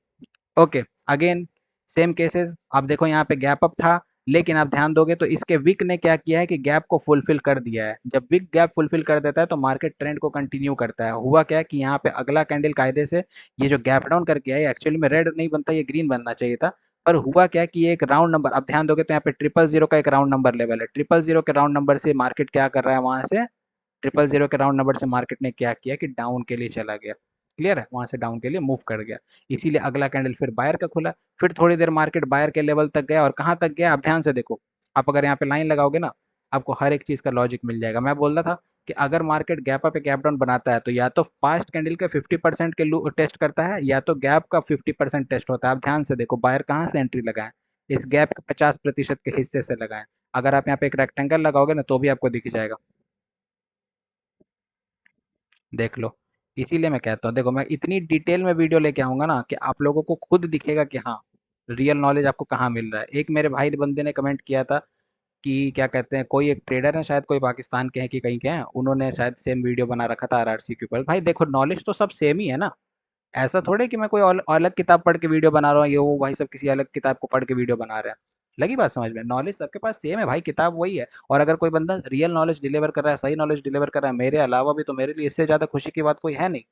ओके, अगेन सेम केसेस। आप देखो यहाँ पे गैप अप था, लेकिन आप ध्यान दोगे तो इसके विक ने क्या किया है कि गैप को फुलफिल कर दिया है। जब विक गैप फुलफिल कर देता है तो मार्केट ट्रेंड को कंटिन्यू करता है। हुआ क्या है कि यहाँ पे अगला कैंडल कायदे से ये जो गैप डाउन करके है, एक्चुअली में रेड नहीं बनता, ये ग्रीन बनना चाहिए था। पर हुआ क्या कि ये एक राउंड नंबर, आप ध्यान दोगे तो यहाँ पे 000 का एक राउंड नंबर लेवल है, 000 के राउंड नंबर से मार्केट क्या कर रहा है, वहां से 000 के राउंड नंबर से मार्केट ने क्या किया कि डाउन के लिए चला गया। क्लियर है, वहां से डाउन के लिए मूव कर गया। इसीलिए अगला कैंडल फिर बायर का खुला, फिर थोड़ी देर मार्केट बायर के लेवल तक गया, और कहाँ तक गया आप ध्यान से देखो। आप अगर यहाँ पे लाइन लगाओगे ना, आपको हर एक चीज का लॉजिक मिल जाएगा। मैं बोल रहा था कि अगर market gap up gap down बनाता है तो या तो पास्ट कैंडल के 50% के टेस्ट करता है, या तो गैप का 50% टेस्ट होता है। आप ध्यान से देखो बायर कहाँ से एंट्री लगाए, इस गैप के 50% के हिस्से से लगाए। अगर आप यहाँ पे एक रेक्टेंगल लगाओगे ना तो भी आपको दिख जाएगा, देख लो। इसीलिए मैं कहता हूँ, देखो मैं इतनी डिटेल में वीडियो लेके आऊंगा ना कि आप लोगों को खुद दिखेगा कि हाँ, रियल नॉलेज आपको कहाँ मिल रहा है। एक मेरे भाई बंदे ने कमेंट किया था कि क्या कहते हैं, कोई एक ट्रेडर है शायद, कोई पाकिस्तान के हैं कि कहीं के हैं, उन्होंने शायद सेम वीडियो बना रखा था आरआरसी के ऊपर। भाई देखो नॉलेज तो सब सेम ही है ना, ऐसा थोड़े कि मैं कोई अलग किताब पढ़ के वीडियो बना रहा हूँ, ये वो भाई सब किसी अलग किताब को पढ़ के वीडियो बना रहे हैं। लगी बात समझ में? नॉलेज सबके पास सेम है भाई, किताब वही है। और अगर कोई बंदा रियल नॉलेज डिलीवर कर रहा है, सही नॉलेज डिलीवर कर रहा है मेरे अलावा भी, तो मेरे लिए इससे ज्यादा खुशी की बात कोई है नहीं।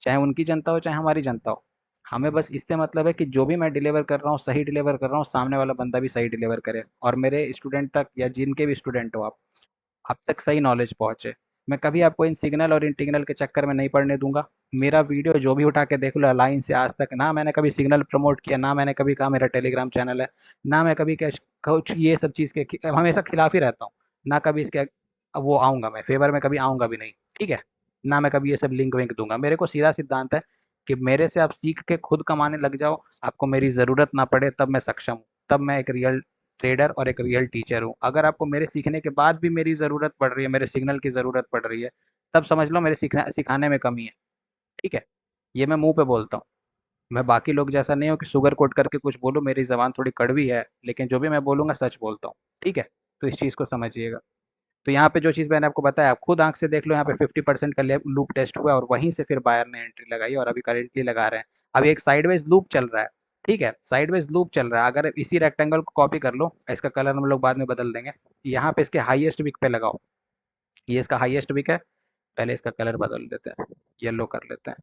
चाहे उनकी जनता हो चाहे हमारी जनता हो, हमें बस इससे मतलब है कि जो भी मैं डिलीवर कर रहा हूँ सही डिलीवर कर रहा हूँ, सामने वाला बंदा भी सही डिलीवर करे, और मेरे स्टूडेंट तक या जिनके भी स्टूडेंट हो आप तक सही नॉलेज पहुंचे। मैं कभी आपको इन सिग्नल और इन टिग्नल के चक्कर में नहीं पड़ने दूंगा। मेरा वीडियो जो भी उठा के देख लो, लाइन से आज तक ना मैंने कभी सिग्नल प्रमोट किया, ना मैंने कभी कहा मेरा टेलीग्राम चैनल है, ना मैं कभी कुछ ये सब चीज़ के हमेशा खिलाफ ही रहता हूँ। ना कभी इसके वो आऊंगा, मैं फेवर में कभी आऊंगा भी नहीं। ठीक है, ना मैं कभी ये सब लिंक विंक दूंगा। मेरे को सीधा सिद्धांत है कि मेरे से आप सीख के खुद कमाने लग जाओ, आपको मेरी ज़रूरत ना पड़े, तब मैं सक्षम हूँ, तब मैं एक रियल ट्रेडर और एक रियल टीचर हूँ। अगर आपको मेरे सीखने के बाद भी मेरी ज़रूरत पड़ रही है, मेरे सिग्नल की ज़रूरत पड़ रही है, तब समझ लो मेरे सिखाने में कमी है। ठीक है, ये मैं मुंह पे बोलता हूँ। मैं बाकी लोग जैसा नहीं हूँ कि शुगर कोट करके कुछ बोलूँ, मेरी ज़बान थोड़ी कड़वी है, लेकिन जो भी मैं बोलूँगा सच बोलता हूँ। ठीक है, तो इस चीज़ को समझिएगा। तो यहाँ पे जो चीज़ मैंने आपको बताया, आप खुद आंख से देख लो, यहाँ पे 50% का लूप टेस्ट हुआ और वहीं से फिर बायर ने एंट्री लगाई, और अभी करेंटली लगा रहे हैं। अभी एक साइडवेज लूप चल रहा है। ठीक है, साइडवेज लूप चल रहा है। अगर इसी रेक्टेंगल को कॉपी कर लो, इसका कलर हम लोग बाद में बदल देंगे, यहाँ पे इसके हाईएस्ट विक पे लगाओ, ये इसका हाईएस्ट विक है। पहले इसका कलर बदल देते हैं, येलो कर लेते हैं,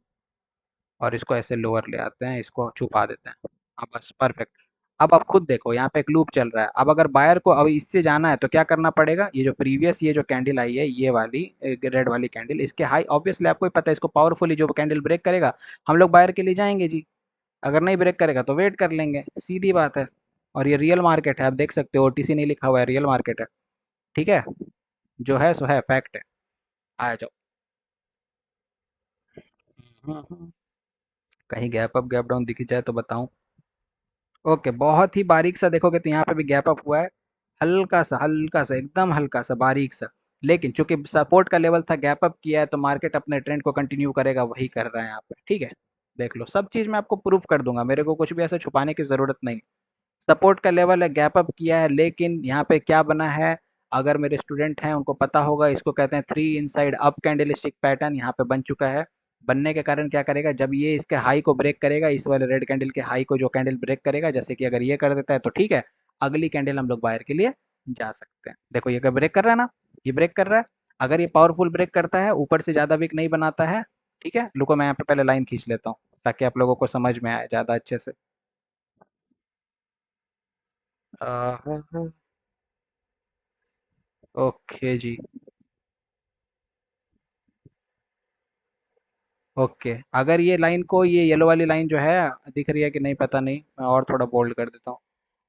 और इसको ऐसे लोअर ले आते हैं, इसको छुपा देते हैं। हाँ बस परफेक्ट। अब आप खुद देखो यहाँ पे एक लूप चल रहा है। अब अगर बायर को अब इससे जाना है तो क्या करना पड़ेगा, ये जो प्रीवियस ये जो कैंडल आई है, ये वाली रेड वाली कैंडल, इसके हाई ऑब्वियसली आपको ही पता है, इसको पावरफुली जो कैंडल ब्रेक करेगा हम लोग बायर के लिए जाएंगे जी। अगर नहीं ब्रेक करेगा तो वेट कर लेंगे, सीधी बात है। और ये रियल मार्केट है, आप देख सकते हो ओटीसी नहीं लिखा हुआ है, रियल मार्केट है। ठीक है, जो है सो है, फैक्ट है। आ जाओ। हम्म। कहीं गैप अप गैप डाउन दिख जाए तो बताऊं। ओके, बहुत ही बारीक सा देखोगे तो यहाँ पे भी गैप अप हुआ है, हल्का सा एकदम हल्का सा बारीक सा। लेकिन चूंकि सपोर्ट का लेवल था, गैप अप किया है, तो मार्केट अपने ट्रेंड को कंटिन्यू करेगा, वही कर रहा है यहाँ पे। ठीक है, देख लो, सब चीज़ मैं आपको प्रूफ कर दूंगा, मेरे को कुछ भी ऐसा छुपाने की ज़रूरत नहीं। सपोर्ट का लेवल है, गैप अप किया है, लेकिन यहाँ पे क्या बना है, अगर मेरे स्टूडेंट हैं उनको पता होगा, इसको कहते हैं three inside up candlestick pattern, यहाँ पे बन चुका है। बनने के कारण क्या करेगा, जब ये इसके हाई को ब्रेक करेगा, इस वाले रेड कैंडल के हाई को जो कैंडल ब्रेक करेगा, जैसे कि अगर ये कर देता है तो ठीक है, अगली कैंडल हम लोग बायर के लिए जा सकते हैं। देखो ये ब्रेक कर रहा है ना, ये ब्रेक कर रहा है। अगर ये पावरफुल ब्रेक करता है, ऊपर से ज़्यादा वीक नहीं बनाता है, ठीक है, रुको मैं यहाँ पे पहले लाइन खींच लेता हूँ ताकि आप लोगों को समझ में आए ज़्यादा अच्छे से। ओके जी। ओके, अगर ये लाइन को, ये येलो वाली लाइन जो है, दिख रही है कि नहीं पता नहीं, मैं और थोड़ा बोल्ड कर देता हूँ।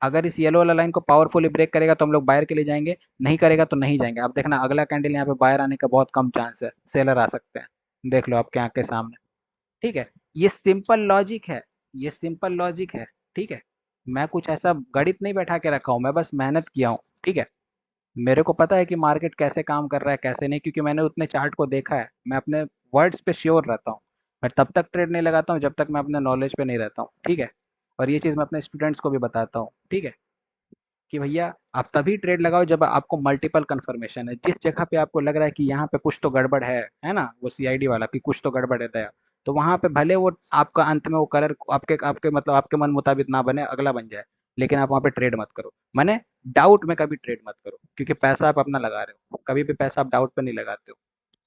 अगर इस येलो वाला लाइन को पावरफुली ब्रेक करेगा तो हम लोग बायर के लिए जाएंगे, नहीं करेगा तो नहीं जाएंगे। अब देखना, अगला कैंडल यहाँ पे बायर आने का बहुत कम चांस है, सेलर आ सकते हैं। देख लो आपके आंख के सामने। ठीक है, ये सिंपल लॉजिक है, ये सिंपल लॉजिक है। ठीक है, मैं कुछ ऐसा गणित नहीं बैठा के रखा हूँ, मैं बस मेहनत किया हूँ। ठीक है, मेरे को पता है कि मार्केट कैसे काम कर रहा है कैसे नहीं, क्योंकि मैंने उतने चार्ट को देखा है। मैं अपने वर्ड्स पे श्योर रहता हूँ। मैं तब तक ट्रेड नहीं लगाता हूँ जब तक मैं अपने नॉलेज पे नहीं रहता हूँ। ठीक है, और ये चीज़ मैं अपने स्टूडेंट्स को भी बताता हूँ। ठीक है, कि भैया आप तभी ट्रेड लगाओ जब आपको मल्टीपल कंफर्मेशन है, जिस जगह पे आपको लग रहा है कि यहाँ पे कुछ तो गड़बड़ है ना, वो सीआईडी वाला कि कुछ तो गड़बड़ है दया, तो वहां पे भले वो आपका अंत में वो कलर आपके आपके मतलब आपके मन मुताबिक ना बने, अगला बन जाए, लेकिन आप वहां पे ट्रेड मत करो। माने डाउट में कभी ट्रेड मत करो, क्योंकि पैसा आप अपना लगा रहे हो, कभी भी पैसा आप डाउट पे नहीं लगाते हो।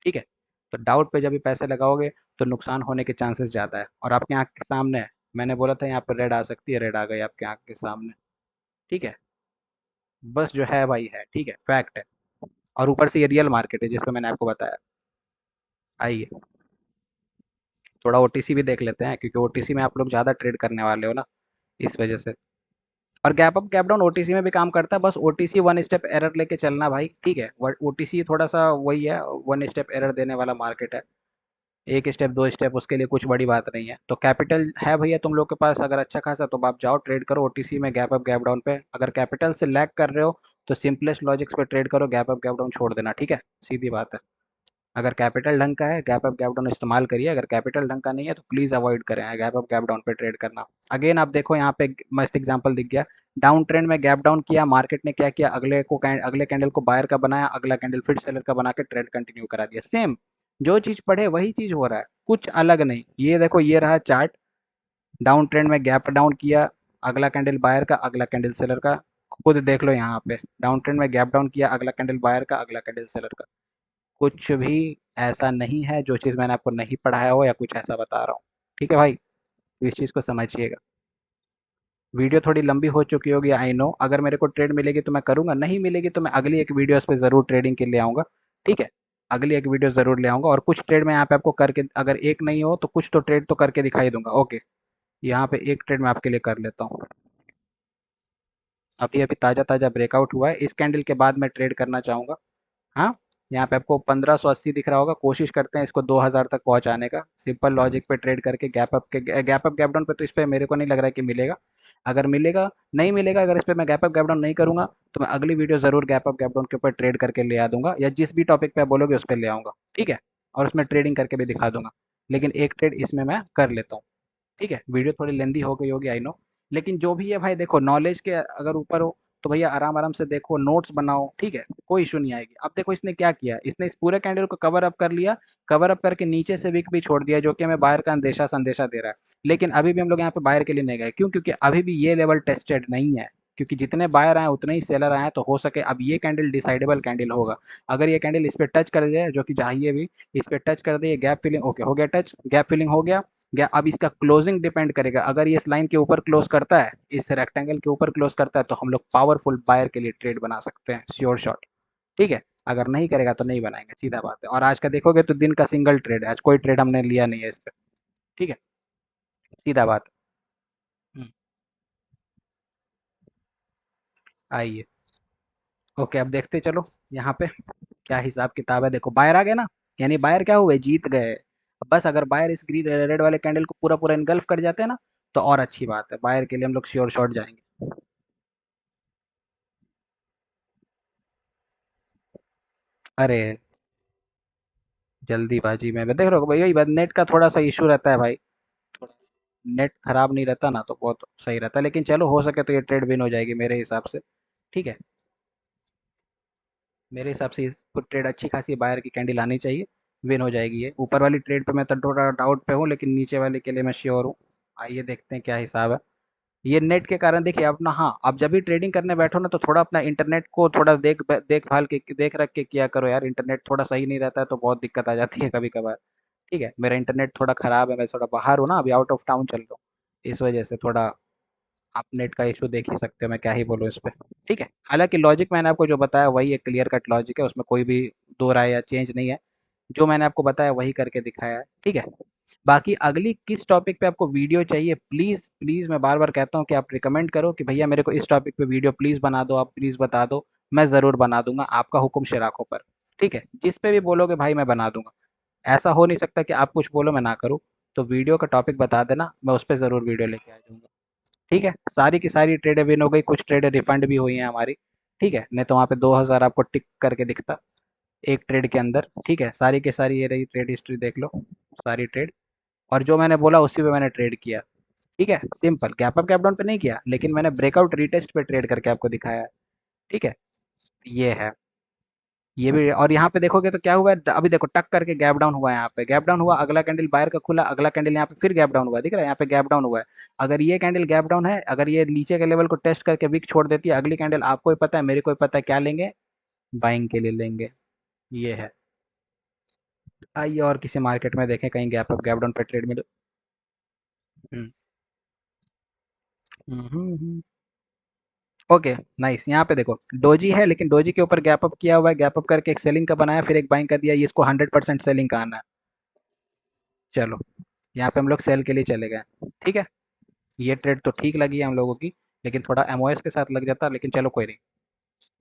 ठीक है, तो डाउट पे जब भी पैसे लगाओगे तो नुकसान होने के चांसेस ज़्यादा है, और आपकी आंख के सामने है। मैंने बोला था यहाँ पर रेड आ सकती है, रेड आ गई आपके आंख के सामने। ठीक है, बस जो है भाई है, ठीक है, फैक्ट है। और ऊपर से ये रियल मार्केट है जिसपे मैंने आपको बताया। आइए थोड़ा ओटीसी भी देख लेते हैं, क्योंकि ओटीसी में आप लोग ज़्यादा ट्रेड करने वाले हो ना, इस वजह से। और gap up gap down OTC में भी काम करता है, बस ओटीसी वन स्टेप एरर लेके चलना भाई। ठीक है, ओटीसी थोड़ा सा वही है, वन स्टेप एरर देने वाला मार्केट है। एक स्टेप दो स्टेप उसके लिए कुछ बड़ी बात नहीं है। तो कैपिटल है भैया तुम लोग के पास अगर अच्छा खासा, तो आप जाओ ट्रेड करो ओटीसी में गैप अप गैप डाउन पे। अगर कैपिटल से लैग कर रहे हो तो सिंपलेस्ट लॉजिक्स पे ट्रेड करो, गैप अप गैप डाउन छोड़ देना। ठीक है, सीधी बात है। अगर कैपिटल ढंग का है, गैप अप गैप डाउन इस्तेमाल करिए। अगर कैपिटल ढंग का नहीं है तो प्लीज़ अवॉइड करें गैप अप गैप डाउन पे ट्रेड करना। अगेन आप देखो यहाँ पे मस्त एग्जांपल दिख गया। डाउन ट्रेंड में गैप डाउन किया, मार्केट ने क्या किया, अगले कैंडल को बायर का बनाया, अगला कैंडल फिर सेलर का बना के ट्रेड कंटिन्यू करा दिया। सेम जो चीज़ पढ़े वही चीज़ हो रहा है, कुछ अलग नहीं। ये देखो, ये रहा चार्ट। डाउन ट्रेंड में गैप डाउन किया, अगला कैंडल बायर का, अगला कैंडल सेलर का। खुद देख लो यहाँ पे, डाउन ट्रेंड में गैप डाउन किया, अगला कैंडल बायर का, अगला कैंडल सेलर का। कुछ भी ऐसा नहीं है जो चीज़ मैंने आपको नहीं पढ़ाया हो या कुछ ऐसा बता रहा हूँ। ठीक है भाई, तो इस चीज़ को समझिएगा। वीडियो थोड़ी लंबी हो चुकी होगी, आई नो। अगर मेरे को ट्रेड मिलेगी तो मैं करूँगा, नहीं मिलेगी तो मैं अगली एक वीडियो इस पे ज़रूर ट्रेडिंग के लिए आऊँगा। ठीक है, अगली एक वीडियो ज़रूर ले आऊँगा, और कुछ ट्रेड मैं यहाँ पे आपको करके, अगर एक नहीं हो तो कुछ तो ट्रेड तो करके दिखाई दूंगा। ओके, यहाँ पे एक ट्रेड मैं आपके लिए कर लेता हूँ। अभी अभी ताज़ा ताज़ा ब्रेकआउट हुआ है, इस कैंडल के बाद मैं ट्रेड करना चाहूँगा। हाँ, यहाँ पे आपको 1580 दिख रहा होगा, कोशिश करते हैं इसको 2000 तक पहुँचाने का, सिंपल लॉजिक पे ट्रेड करके। गैप अप गैप डाउन पे तो इस पे मेरे को नहीं लग रहा है कि मिलेगा। अगर मिलेगा, नहीं मिलेगा, अगर इस पे मैं गैप अप गैप डाउन नहीं करूंगा तो मैं अगली वीडियो ज़रूर गैप अप गैप डाउन के ऊपर ट्रेड करके ले आ दूंगा, या जिस भी टॉपिक पे आप बोलोगे उस पर ले आऊंगा। ठीक है, और उसमें ट्रेडिंग करके भी दिखा दूंगा। लेकिन एक ट्रेड इसमें मैं कर लेता हूँ। ठीक है, वीडियो थोड़ी लेंदी हो गई होगी, आई नो। लेकिन जो भी है भाई, देखो नॉलेज के अगर ऊपर हो तो भैया आराम आराम से देखो, नोट्स बनाओ। ठीक है, कोई इशू नहीं आएगी। अब देखो इसने क्या किया, इसने इस पूरे कैंडल को कवर अप कर लिया, कवर अप करके नीचे से विक भी छोड़ दिया, जो कि हमें बायर का अंदेशा संदेशा दे रहा है। लेकिन अभी भी हम लोग यहाँ पे बायर के लिए नहीं गए, क्यों? क्योंकि अभी भी ये लेवल टेस्टेड नहीं है। क्योंकि जितने बायर आए उतने ही सेलर आए, तो हो सके अब ये कैंडल डिसाइडेबल कैंडल होगा। अगर ये कैंडल इस पे टच कर जाए, जो कि चाहिए भी, इस पे टच कर दे, ये गैप फिलिंग, ओके हो गया टच, गैप फिलिंग हो गया। गया, अब इसका क्लोजिंग डिपेंड करेगा। अगर ये इस लाइन के ऊपर क्लोज करता है, इस रेक्टेंगल के ऊपर क्लोज करता है, तो हम लोग पावरफुल बायर के लिए ट्रेड बना सकते हैं, श्योर शॉट। ठीक है, अगर नहीं करेगा तो नहीं बनाएंगे, सीधा बात है। और आज का देखोगे तो दिन का सिंगल ट्रेड है आज, कोई ट्रेड हमने लिया नहीं है इस पर। ठीक है, सीधा बात। हम्म, आइए। ओके, अब देखते चलो यहाँ पे क्या हिसाब किताब है। देखो बायर आ गए ना, यानी बायर क्या हुए, जीत गए। अब बस अगर बायर इस ग्रीन रेड वाले कैंडल को पूरा पूरा इनगल्फ कर जाते हैं ना, तो और अच्छी बात है, बायर के लिए हम लोग श्योर शॉट जाएंगे। अरे जल्दीबाजी में देख रहा हूँ भाई, यही बात, नेट का थोड़ा सा इशू रहता है भाई। थोड़ा नेट खराब नहीं रहता ना तो बहुत सही रहता है, लेकिन चलो हो सके तो ये ट्रेड विन हो जाएगी मेरे हिसाब से। ठीक है, मेरे हिसाब से इस ट्रेड अच्छी खासी बायर की कैंडल आनी चाहिए, विन हो जाएगी ये। ऊपर वाली ट्रेड पे मैं तो थोड़ा डाउट पे हूँ, लेकिन नीचे वाले के लिए मैं श्योर हूँ। आइए देखते हैं क्या हिसाब है। ये नेट के कारण देखिए अपना, हाँ, आप जब भी ट्रेडिंग करने बैठो ना तो थोड़ा अपना इंटरनेट को थोड़ा देखभाल के देख रख के किया करो यार। इंटरनेट थोड़ा सही नहीं रहता है तो बहुत दिक्कत आ जाती है कभी कभार। ठीक है, मेरा इंटरनेट थोड़ा खराब है, मैं थोड़ा बाहर हूँ ना, अभी आउट ऑफ टाउन चल रहा हूँ, इस वजह से थोड़ा आप नेट का इशू देख ही सकते हो, मैं क्या ही बोलूँ इस पे। ठीक है, हालांकि लॉजिक मैंने आपको जो बताया वही एक क्लियर कट लॉजिक है, उसमें कोई भी दो राय या चेंज नहीं है। जो मैंने आपको बताया वही करके दिखाया है। ठीक है, बाकी अगली किस टॉपिक पे आपको वीडियो चाहिए, प्लीज़ प्लीज़ मैं बार बार कहता हूँ कि आप रिकमेंड करो कि भैया मेरे को इस टॉपिक पे वीडियो प्लीज़ बना दो, आप प्लीज़ बता दो। मैं ज़रूर बना दूंगा, आपका हुक्म शिराकों पर। ठीक है, जिस पे भी बोलोगे भाई मैं बना दूंगा। ऐसा हो नहीं सकता कि आप कुछ बोलो मैं ना करूँ। तो वीडियो का टॉपिक बता देना, मैं उस पर ज़रूर वीडियो लेके आ जाऊंगा। ठीक है, सारी की सारी ट्रेडें विन हो गई, कुछ ट्रेडें रिफंड भी हुई हैं हमारी। ठीक है, नहीं तो वहाँ पे 2000 आपको टिक करके दिखता एक ट्रेड के अंदर। ठीक है, सारी की सारी ये रही ट्रेड हिस्ट्री, देख लो सारी ट्रेड। और जो मैंने बोला उसी पे मैंने ट्रेड किया। ठीक है, simple gap up gap down पे नहीं किया, लेकिन मैंने ब्रेकआउट रीटेस्ट पे ट्रेड करके आपको दिखाया है। ठीक है, ये है, ये भी। और यहाँ पे देखोगे तो क्या हुआ है, अभी देखो टक करके गैप डाउन हुआ है, यहाँ पे गैप डाउन हुआ, अगला कैंडल बायर का खुला, अगला कैंडल यहाँ पे फिर गैप डाउन हुआ, दिख रहा है यहाँ पे गैप डाउन हुआ है। अगर ये कैंडल गैप डाउन है, अगर ये नीचे के लेवल को टेस्ट करके विक छोड़ देती है, अगली कैंडल आपको ही पता है मेरे को ही पता है क्या लेंगे, बाइंग के लिए लेंगे। ये है। आइए और किसी मार्केट में देखें कहीं गैप अप गैप डाउन पे ट्रेड मिले। हम्म ओके, नाइस। यहाँ पे देखो डोजी है, लेकिन डोजी के ऊपर गैप अप किया हुआ है, गैप अप करके एक सेलिंग का बनाया, फिर एक बाइंग का दिया, ये इसको 100% सेलिंग का आना है। चलो, यहाँ पे हम लोग सेल के लिए चले गए। ठीक है, ये ट्रेड तो ठीक लगी है हम लोगों की, लेकिन थोड़ा एमओएस के साथ लग जाता, लेकिन चलो कोई नहीं।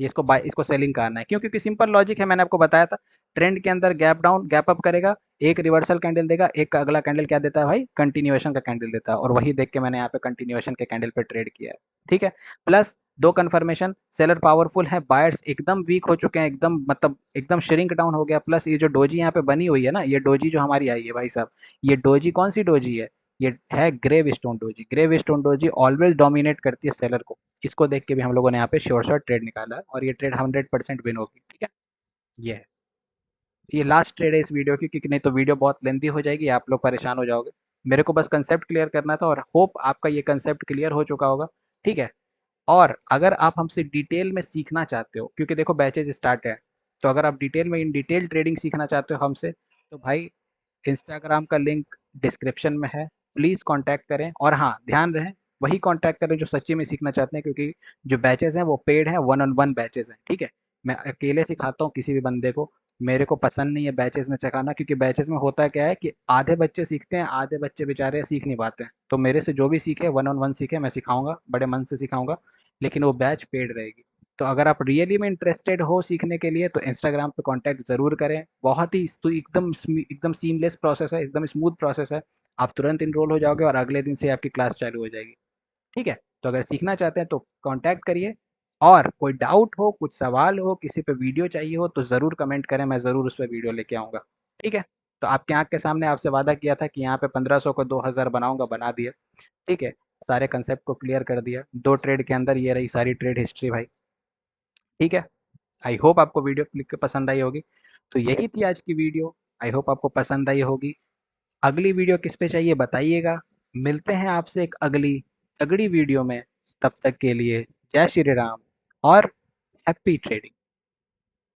ये इसको बाय, इसको सेलिंग करना है, क्यों? क्योंकि सिंपल लॉजिक है, मैंने आपको बताया था। ट्रेंड के अंदर गैप डाउन गैप अप करेगा, एक रिवर्सल कैंडल देगा, एक का अगला कैंडल क्या देता है भाई, कंटिन्यूएशन का कैंडल देता है, और वही देख के मैंने यहाँ पे कंटिन्यूएशन के कैंडल पे ट्रेड किया है। ठीक है, प्लस दो कन्फर्मेशन, सेलर पावरफुल है, बायर्स एकदम वीक हो चुके हैं, एकदम मतलब एकदम श्रिंक डाउन हो गया। प्लस ये जो डोजी यहाँ पे बनी हुई है ना, ये डोजी जो हमारी आई है भाई साहब, ये डोजी कौन सी डोजी है? ये है grave stone doji. Grave stone doji always dominate करती है सेलर को। इसको देख के भी हम लोगों ने यहाँ पे श्योर शॉट ट्रेड निकाला है, और ये ट्रेड 100% विन होगी। ठीक है, ये है। ये लास्ट ट्रेड है इस वीडियो की, क्योंकि नहीं तो वीडियो बहुत लेंदी हो जाएगी, आप लोग परेशान हो जाओगे। मेरे को बस कंसेप्ट क्लियर करना था, और होप आपका ये कंसेप्ट क्लियर हो चुका होगा। ठीक है, और अगर आप हमसे डिटेल में सीखना चाहते हो, क्योंकि देखो बैचेज स्टार्ट है, तो अगर आप डिटेल में इन डिटेल ट्रेडिंग सीखना चाहते हो हमसे, तो भाई इंस्टाग्राम का लिंक डिस्क्रिप्शन में है, प्लीज़ कांटेक्ट करें। और हाँ, ध्यान रहे, वही कांटेक्ट करें जो सच्ची में सीखना चाहते हैं, क्योंकि जो बैचेस हैं वो पेड हैं, वन ऑन वन बैचेस हैं। ठीक है, मैं अकेले सिखाता हूँ किसी भी बंदे को, मेरे को पसंद नहीं है बैचेस में सिखाना, क्योंकि बैचेस में होता क्या है कि आधे बच्चे सीखते हैं, आधे बच्चे बेचारे सीख नहीं पाते हैं। तो मेरे से जो भी सीखे वन ऑन वन सीखे, मैं सिखाऊंगा, बड़े मन से सिखाऊंगा, लेकिन वो बैच पेड रहेगी। तो अगर आप रियली में इंटरेस्टेड हो सीखने के लिए, तो इंस्टाग्राम पे कांटेक्ट ज़रूर करें। बहुत ही एकदम सीमलेस प्रोसेस है, एकदम स्मूथ प्रोसेस है। आप तुरंत इनरोल हो जाओगे और अगले दिन से आपकी क्लास चालू हो जाएगी। ठीक है, तो अगर सीखना चाहते हैं तो कांटेक्ट करिए। और कोई डाउट हो, कुछ सवाल हो, किसी पे वीडियो चाहिए हो, तो ज़रूर कमेंट करें, मैं ज़रूर उस पर वीडियो लेके आऊँगा। ठीक है, तो आपके आँख के सामने आपसे वादा किया था कि यहाँ पे 1500 को 2000 बनाऊंगा, बना दिया। ठीक है, सारे कंसेप्ट को क्लियर कर दिया, दो ट्रेड के अंदर ये रही सारी ट्रेड हिस्ट्री भाई। ठीक है, आई होप आपको वीडियो क्लिक के पसंद आई होगी। तो यही थी आज की वीडियो, आई होप आपको पसंद आई होगी। अगली वीडियो किस पे चाहिए बताइएगा। मिलते हैं आपसे एक अगली तगड़ी वीडियो में, तब तक के लिए जय श्री राम और हैप्पी ट्रेडिंग।